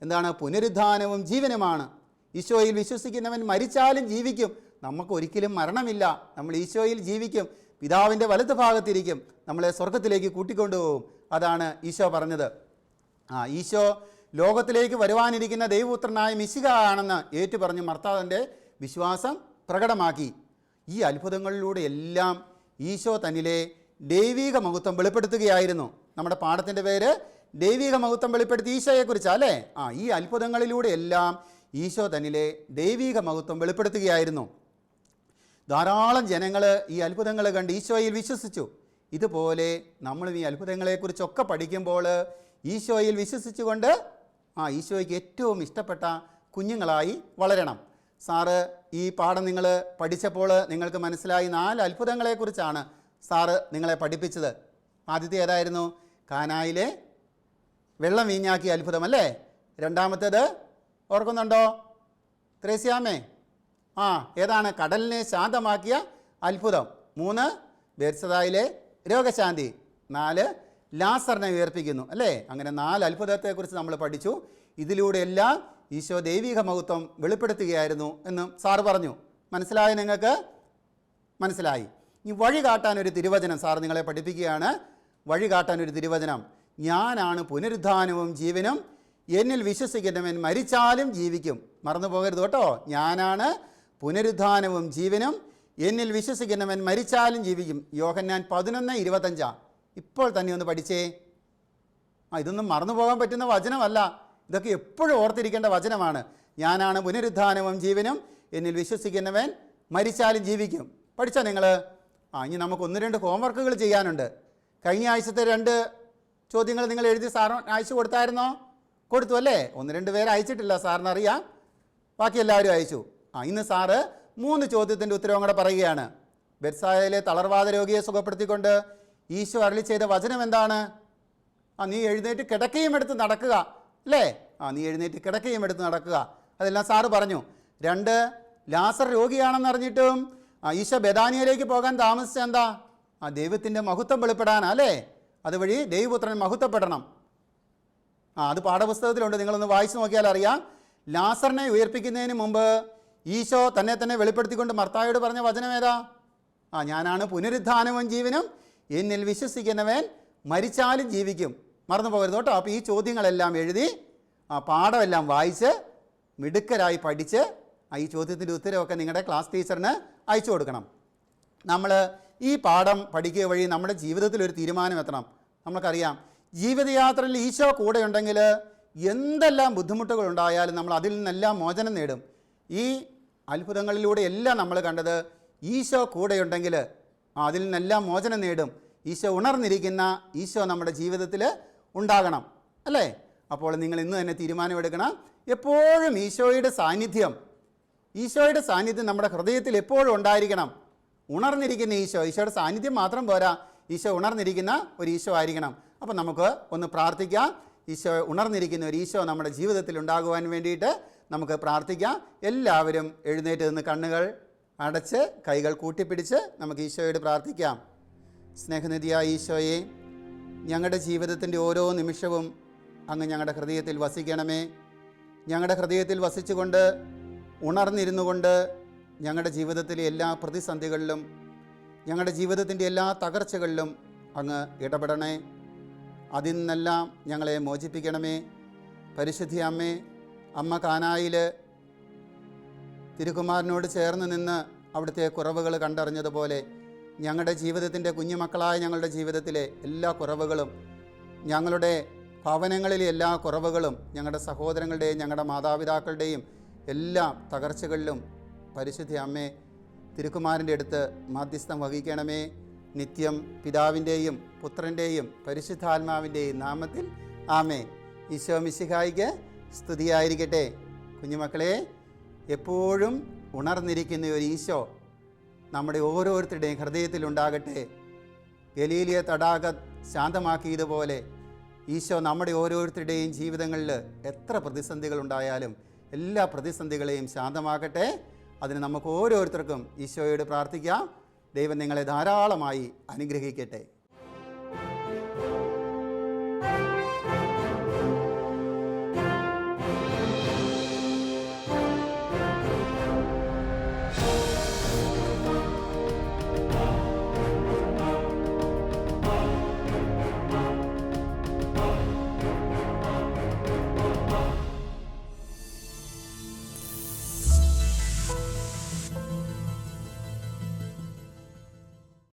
എന്താണ്? പുനരുദ്ധാനവും ജീവനുമാണ്. ഈശോയിൽ വിശ്വസിക്കുന്നവൻ മരിച്ചാലും ജീവിക്കും. നമുക്ക് ഒരിക്കലും മരണമില്ല. നമ്മൾ ഈശോയിൽ ജീവിക്കും, പിതാവിൻ്റെ വലത്ത് ഭാഗത്തിരിക്കും, നമ്മളെ സ്വർഗത്തിലേക്ക് കൂട്ടിക്കൊണ്ടുപോകും. അതാണ് ഈശോ പറഞ്ഞത്. ഈശോ ലോകത്തിലേക്ക് വരുവാനിരിക്കുന്ന ദൈവപുത്രനായ മിശിഹ ആണെന്ന് ഏറ്റുപറഞ്ഞ് മർത്താവിൻ്റെ വിശ്വാസം പ്രകടമാക്കി. ഈ അത്ഭുതങ്ങളിലൂടെ എല്ലാം ഈശോ തന്നിലെ ദൈവിക മഹത്വം വെളിപ്പെടുത്തുകയായിരുന്നു. നമ്മുടെ പാഠത്തിൻ്റെ പേര് ദൈവിക മഹത്വം വെളിപ്പെടുത്തി ഈശോയെക്കുറിച്ചാണ് അല്ലേ. ഈ അത്ഭുതങ്ങളിലൂടെ എല്ലാം ഈശോ തന്നിലെ ദൈവിക മഹത്വം വെളിപ്പെടുത്തുകയായിരുന്നു. ധാരാളം ജനങ്ങൾ ഈ അത്ഭുതങ്ങൾ കണ്ട് ഈശോയിൽ വിശ്വസിച്ചു. ഇതുപോലെ നമ്മളും ഈ അത്ഭുതങ്ങളെക്കുറിച്ചൊക്കെ പഠിക്കുമ്പോൾ ഈശോയിൽ വിശ്വസിച്ചുകൊണ്ട് ഈശോയ്ക്ക് ഏറ്റവും ഇഷ്ടപ്പെട്ട കുഞ്ഞുങ്ങളായി വളരണം. സാറ് ഈ പാഠം നിങ്ങൾ പഠിച്ചപ്പോൾ നിങ്ങൾക്ക് മനസ്സിലായി 4 അത്ഭുതങ്ങളെക്കുറിച്ചാണ് സാറ് നിങ്ങളെ പഠിപ്പിച്ചത്. ആദ്യത്തെ ഏതായിരുന്നു? കാനായിലെ വെള്ളം വീഞ്ഞാക്കിയ അത്ഭുതം അല്ലേ. രണ്ടാമത്തേത് ഓർക്കുന്നുണ്ടോ ത്രേസ്യാമേ? ഏതാണ്? കടലിനെ ശാന്തമാക്കിയ അത്ഭുതം. 3 ബേത്സദായിലെ രോഗശാന്തി. 4 ലാസറിനെ ഉയർപ്പിക്കുന്നു അല്ലേ. അങ്ങനെ 4 അത്ഭുതത്തെക്കുറിച്ച് നമ്മൾ പഠിച്ചു. ഇതിലൂടെയെല്ലാം ഈശോ ദൈവിക മഹത്വം വെളിപ്പെടുത്തുകയായിരുന്നു എന്ന് സാറ് പറഞ്ഞു. മനസ്സിലായി? നിങ്ങൾക്ക് മനസ്സിലായി? ഈ വഴി കാട്ടാനൊരു തിരുവചനം സാർ നിങ്ങളെ പഠിപ്പിക്കുകയാണ്. വഴി കാട്ടാനൊരു തിരുവചനം. ഞാനാണ് പുനരുദ്ധാനവും ജീവനും, എന്നിൽ വിശ്വസിക്കുന്നവൻ മരിച്ചാലും ജീവിക്കും. മറന്നു പോകരുത് കേട്ടോ. ഞാനാണ് പുനരുദ്ധാനവും ജീവനും, എന്നിൽ വിശ്വസിക്കുന്നവൻ മരിച്ചാലും ജീവിക്കും. യോഹന്നാൻ 11:25. ഇപ്പോൾ തന്നെ ഒന്ന് പഠിച്ചേ. ഇതൊന്നും മറന്നു പോകാൻ പറ്റുന്ന വചനമല്ല, ഇതൊക്കെ എപ്പോഴും ഓർത്തിരിക്കേണ്ട വചനമാണ്. ഞാനാണ് പുനരുദ്ധാനവും ജീവനും, എന്നിൽ വിശ്വസിക്കുന്നവൻ മരിച്ചാലും ജീവിക്കും. പഠിച്ചോ നിങ്ങൾ? ഇനി നമുക്ക് 1-2 ഹോംവർക്കുകൾ ചെയ്യാനുണ്ട്. കഴിഞ്ഞ ആഴ്ചത്തെ 2 ചോദ്യങ്ങൾ നിങ്ങൾ എഴുതി സാറിന് അയച്ചു കൊടുത്തായിരുന്നോ? കൊടുത്തു അല്ലേ. 1-2 പേര് അയച്ചിട്ടില്ല, സാറിനറിയാം. ബാക്കി എല്ലാവരും അയച്ചു. ഇന്ന് സാറ് 3 ചോദ്യത്തിൻ്റെ ഉത്തരവും കൂടെ പറയുകയാണ്. ബെത്സായയിലെ തളർവാദ രോഗിയെ സുഖപ്പെടുത്തിക്കൊണ്ട് ഈശോ അരുളി ചെയ്ത വചനം എന്താണ്? നീ എഴുന്നേറ്റ് കിടക്കയും എടുത്ത് നടക്കുക അല്ലേ. നീ എഴുന്നേറ്റ് കിടക്കയും എടുത്ത് നടക്കുക. അതെല്ലാം സാറ് പറഞ്ഞു. 2 ലാസർ രോഗിയാണെന്ന് അറിഞ്ഞിട്ടും ഈശോ ബെഥാനിയയിലേക്ക് പോകാൻ താമസിച്ച എന്താ? ദൈവത്തിൻ്റെ മഹത്വം വെളിപ്പെടാനാ അല്ലേ. അതുവഴി ദൈവപുത്രൻ മഹത്വപ്പെടണം. അത് പാഠപുസ്തകത്തിലുണ്ട്, നിങ്ങളൊന്ന് വായിച്ചു നോക്കിയാൽ അറിയാം. ലാസറിനെ ഉയർപ്പിക്കുന്നതിന് മുമ്പ് ഈശോ തന്നെ വെളിപ്പെടുത്തിക്കൊണ്ട് മർത്തായോട് പറഞ്ഞ വചനം ഏതാ? ഞാനാണ് പുനരുദ്ധാനവും ജീവനും, എന്നിൽ വിശ്വസിക്കുന്നവൻ മരിച്ചാലും ജീവിക്കും. മറന്നു പോകരുത് കേട്ടോ. അപ്പോൾ ഈ ചോദ്യങ്ങളെല്ലാം എഴുതി പാഠമെല്ലാം വായിച്ച് മിടുക്കരായി പഠിച്ച് ഈ ചോദ്യത്തിൻ്റെ ഉത്തരവൊക്കെ നിങ്ങളുടെ ക്ലാസ് ടീച്ചറിന് അയച്ചു കൊടുക്കണം. നമ്മൾ ഈ പാഠം പഠിക്കുക വഴി നമ്മുടെ ജീവിതത്തിൽ ഒരു തീരുമാനം എത്തണം. നമുക്കറിയാം, ജീവിതയാത്രയിൽ ഈശോ കൂടെ ഉണ്ടെങ്കിൽ എന്തെല്ലാം ബുദ്ധിമുട്ടുകളുണ്ടായാലും നമ്മൾ അതിൽ നിന്നെല്ലാം മോചനം നേടും. ഈ അത്ഭുതങ്ങളിലൂടെ എല്ലാം നമ്മൾ കണ്ടത് ഈശോ കൂടെയുണ്ടെങ്കിൽ അതിൽ നിന്നെല്ലാം മോചനം നേടും. ഈശോ ഉണർന്നിരിക്കുന്ന ഈശോ നമ്മുടെ ജീവിതത്തിൽ ഉണ്ടാകണം അല്ലേ. അപ്പോൾ നിങ്ങൾ ഇന്ന് തന്നെ തീരുമാനമെടുക്കണം. എപ്പോഴും ഈശോയുടെ സാന്നിധ്യം ഈശോയുടെ സാന്നിധ്യം നമ്മുടെ ഹൃദയത്തിൽ എപ്പോഴും ഉണ്ടായിരിക്കണം. ഉണർന്നിരിക്കുന്ന ഈശോയുടെ സാന്നിധ്യം മാത്രം പോരാ, ഈശോ ഉണർന്നിരിക്കുന്ന ഒരു ഈശോ ആയിരിക്കണം. അപ്പം നമുക്ക് ഒന്ന് പ്രാർത്ഥിക്കാം. ഈശോ ഉണർന്നിരിക്കുന്ന ഒരു ഈശോ നമ്മുടെ ജീവിതത്തിൽ ഉണ്ടാകുവാൻ വേണ്ടിയിട്ട് നമുക്ക് പ്രാർത്ഥിക്കാം. എല്ലാവരും എഴുന്നേറ്റ് നിന്ന് കണ്ണുകൾ അടച്ച് കൈകൾ കൂട്ടിപ്പിടിച്ച് നമുക്ക് ഈശോയോട് പ്രാർത്ഥിക്കാം. സ്നേഹനിധിയായ ഈശോയെ, ഞങ്ങളുടെ ജീവിതത്തിൻ്റെ ഓരോ നിമിഷവും അങ്ങ് ഞങ്ങളുടെ ഹൃദയത്തിൽ വസിക്കണമേ. ഞങ്ങളുടെ ഹൃദയത്തിൽ വസിച്ചുകൊണ്ട് ഉണർന്നിരുന്നു കൊണ്ട് ഞങ്ങളുടെ ജീവിതത്തിലെ എല്ലാ പ്രതിസന്ധികളിലും ഞങ്ങളുടെ ജീവിതത്തിൻ്റെ എല്ലാ തകർച്ചകളിലും അങ്ങ് ഇടപെടണേ. അതിൽ നിന്നെല്ലാം ഞങ്ങളെ മോചിപ്പിക്കണമേ. പരിശുദ്ധി അമ്മേ, അമ്മ കാനായിൽ തിരുക്കുമാരനോട് ചേർന്ന് നിന്ന് അവിടുത്തെ കുറവുകൾ കണ്ടറിഞ്ഞതുപോലെ ഞങ്ങളുടെ ജീവിതത്തിൻ്റെ കുഞ്ഞുമക്കളായ ഞങ്ങളുടെ ജീവിതത്തിലെ എല്ലാ കുറവുകളും, ഞങ്ങളുടെ ഭവനങ്ങളിലെ എല്ലാ കുറവുകളും, ഞങ്ങളുടെ സഹോദരങ്ങളുടെയും ഞങ്ങളുടെ മാതാപിതാക്കളുടെയും എല്ലാ തകർച്ചകളിലും പരിശുദ്ധ അമ്മേ തിരുക്കുമാരൻ്റെ അടുത്ത് മാധ്യസ്ഥം വഹിക്കണമേ. നിത്യം പിതാവിൻ്റെയും പുത്രൻ്റെയും പരിശുദ്ധാത്മാവിൻ്റെയും നാമത്തിൽ ആമേൻ. ഈശോ മിശിഹായിക്ക് സ്തുതിയായിരിക്കട്ടെ. കുഞ്ഞുമക്കളെ, എപ്പോഴും ഉണർന്നിരിക്കുന്ന ഒരു ഈശോ നമ്മുടെ ഓരോരുത്തരുടെയും ഹൃദയത്തിലുണ്ടാകട്ടെ. ഗലീലിയ തടാകം ശാന്തമാക്കിയതുപോലെ ഈശോ നമ്മുടെ ഓരോരുത്തരുടെയും ജീവിതങ്ങളിൽ എത്ര പ്രതിസന്ധികളുണ്ടായാലും എല്ലാ പ്രതിസന്ധികളെയും ശാന്തമാക്കട്ടെ. അതിന് നമുക്ക് ഓരോരുത്തർക്കും ഈശോയോട് പ്രാർത്ഥിക്കാം. ദൈവം നിങ്ങളെ ധാരാളമായി അനുഗ്രഹിക്കട്ടെ.